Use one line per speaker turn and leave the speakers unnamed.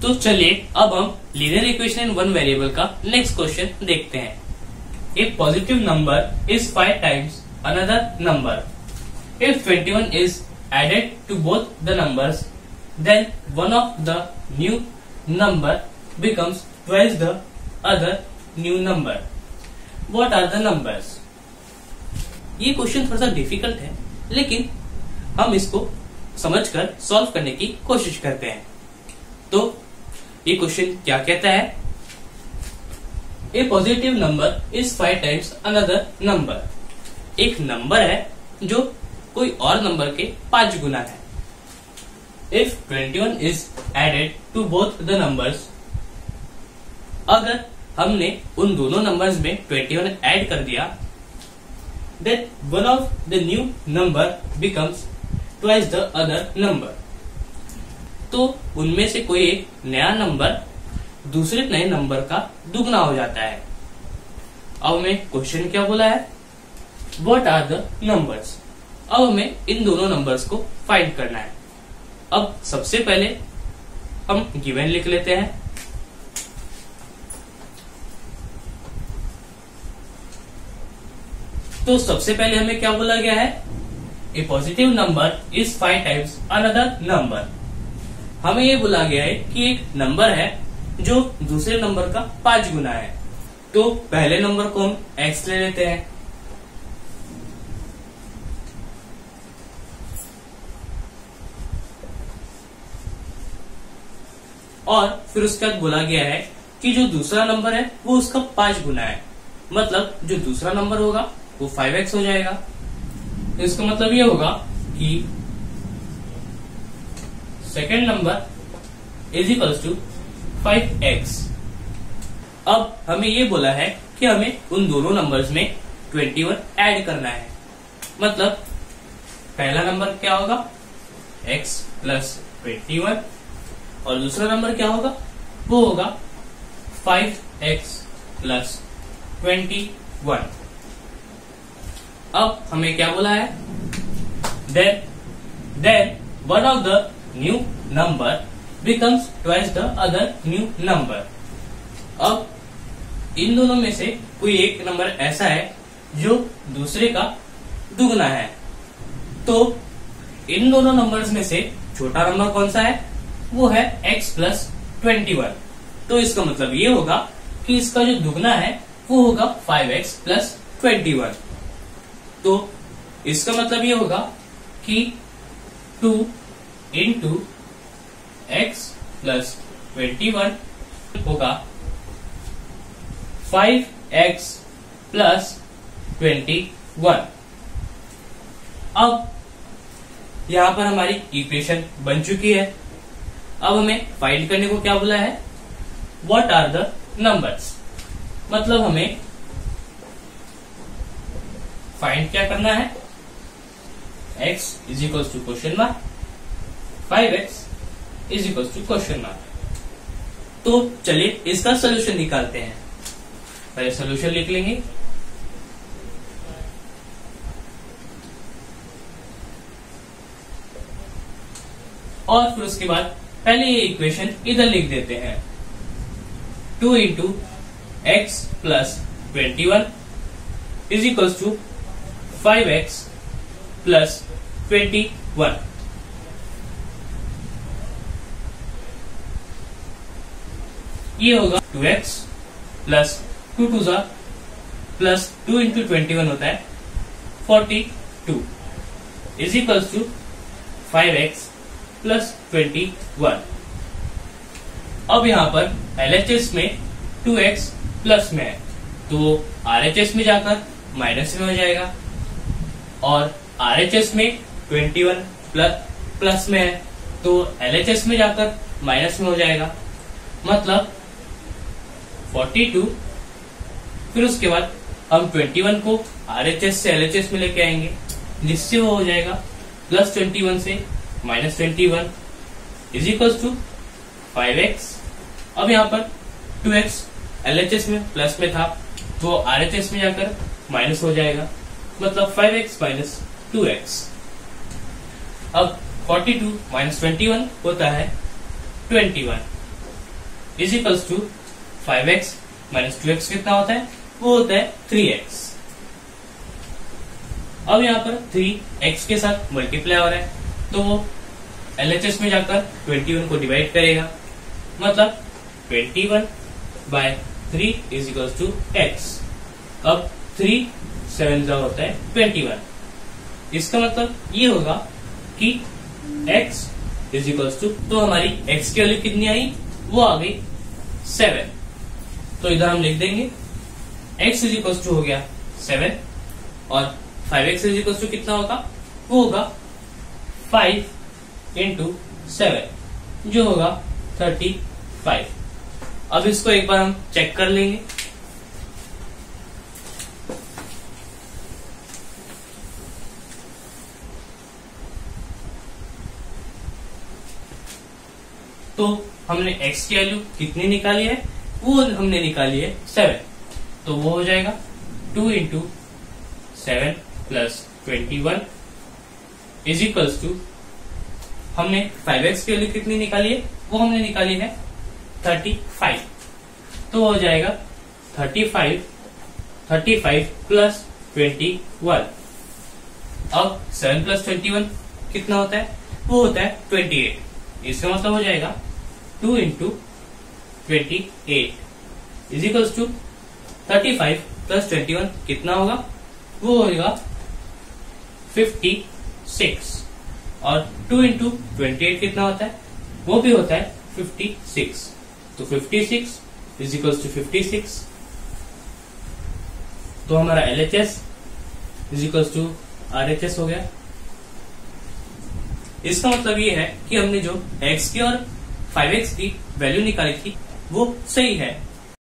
तो चलिए अब हम linear equation in one variable का नेक्स्ट क्वेश्चन देखते हैं। A positive number is 5 times another number. If 21 is added to both the numbers, then one of the new number becomes twice the other new number. What are the numbers? ये question थोड़ा सा difficult है, लेकिन हम इसको समझकर solve करने की कोशिश करते हैं। तो ये क्वेश्चन क्या कहता है? A positive number is 5 times another number. एक नंबर है जो कोई और नंबर के 5 गुना है। If 21 is added to both the numbers, अगर हमने उन दोनों नंबर्स में 21 ऐड कर दिया, then one of the new number becomes twice the other number. तो उनमें से कोई एक नया नंबर दूसरे नए नंबर का दुगना हो जाता है। अब हमें क्वेश्चन क्या बोला है? What are the numbers? अब हमें इन दोनों नंबर्स को फाइंड करना है। अब सबसे पहले हम गिवन लिख लेते हैं। तो सबसे पहले हमें क्या बोला गया है? A positive number is 5 times another number. हमें ये बोला गया है कि एक नंबर है जो दूसरे नंबर का 5 गुना है। तो पहले नंबर को हम x ले लेते हैं, और फिर उसके बाद बोला गया है कि जो दूसरा नंबर है वो उसका 5 गुना है। मतलब जो दूसरा नंबर होगा वो 5x हो जाएगा। तो इसका मतलब ये होगा कि second number is equals to 5x। अब हमें ये बोला है कि हमें उन दोनों नंबर्स में 21 ऐड करना है। मतलब पहला नंबर क्या होगा? x प्लस 21, और दूसरा नंबर क्या होगा? वो होगा 5x प्लस 21। अब हमें क्या बोला है? Then one of the new number becomes twice the other new number. अब इन दोनों में से कोई एक नंबर ऐसा है जो दूसरे का दुगना है। तो इन दोनों नंबर्स में से छोटा नंबर कौन सा है? वो है x प्लस 21। तो इसका मतलब ये होगा कि इसका जो दुगना है वो होगा 5x प्लस 21। तो इसका मतलब ये होगा कि 2 इंटू x प्लस 21 होगा 5x प्लस 21। अब यहां पर हमारी इक्वेशन बन चुकी है। अब हमें फाइंड करने को क्या बोला है? What are the numbers. मतलब हमें फाइंड क्या करना है? x is equals to question mark, 5x is equals to question mark. तो चलिए इसका सोल्यूशन निकालते हैं। पहले सोल्यूशन लिख लेंगे। और फिर उसके बाद पहले ये इक्वेशन इधर लिख देते हैं। 2 into X plus 21 is equals to 5x plus 21। ये होगा 2x प्लस 2 टू ज़ा प्लस 2 इंटू 21 होता है 42 is equals to 5x plus 21। अब यहाँ पर LHS में 2x प्लस में है, तो RHS में जाकर माइनस में हो जाएगा, और RHS में 21 प्लस में है, तो LHS में जाकर माइनस में हो जाएगा। मतलब 42। फिर उसके बाद हम 21 को RHS से LHS में लेके आएंगे, जिससे वो हो जाएगा प्लस 21 से minus 21 is equals to 5x। अब यहाँ पर 2x LHS में प्लस में था, तो RHS में जाकर माइनस हो जाएगा। मतलब 5x माइनस 2x। अब 42 माइनस 21 होता है 21। Is equals to 5x minus 2x कितना होता है, वो होता है 3x। अब यहाँ पर 3x के साथ मल्टीप्लाई हो रहा है, तो वो LHS में जाकर 21 को डिवाइड करेगा, मतलब 21/3 इज इक्वल्स टू x। अब 3 7 होता है 21। इसका मतलब ये होगा कि x इज इक्वल्स टू, तो हमारी x की वैल्यू कितनी आई, वो आ गई 7। तो इधर हम लिख देंगे x इज इक्वल्स टू हो गया 7 और 5x इज इक्वल्स टू कितना होगा, वो होगा 5 इंटू 7 जो होगा 35। अब इसको एक बार हम चेक कर लेंगे। तो हमने x की वैल्यू कितनी निकाली है, वो हमने निकाली है 7। तो वो हो जाएगा 2 into 7 plus 21 is equals to, हमने 5x की वैल्यू कितनी निकाली है, वो हमने निकाली है 35। तो हो जाएगा 35 प्लस 21। अब 7 प्लस 21 कितना होता है, वो होता है 28। इसका मतलब हो जाएगा 2 into 28 is equals to 35 plus 21 कितना होगा, वो होगा 56। और 2 इंटू 28 कितना होता है, वो भी होता है 56। तो 56 इज इक्वल्स टू 56। तो हमारा LHS is equals to RHS हो गया। इसका मतलब ये है कि हमने जो x की और 5x की वैल्यू निकाली थी वो सही है।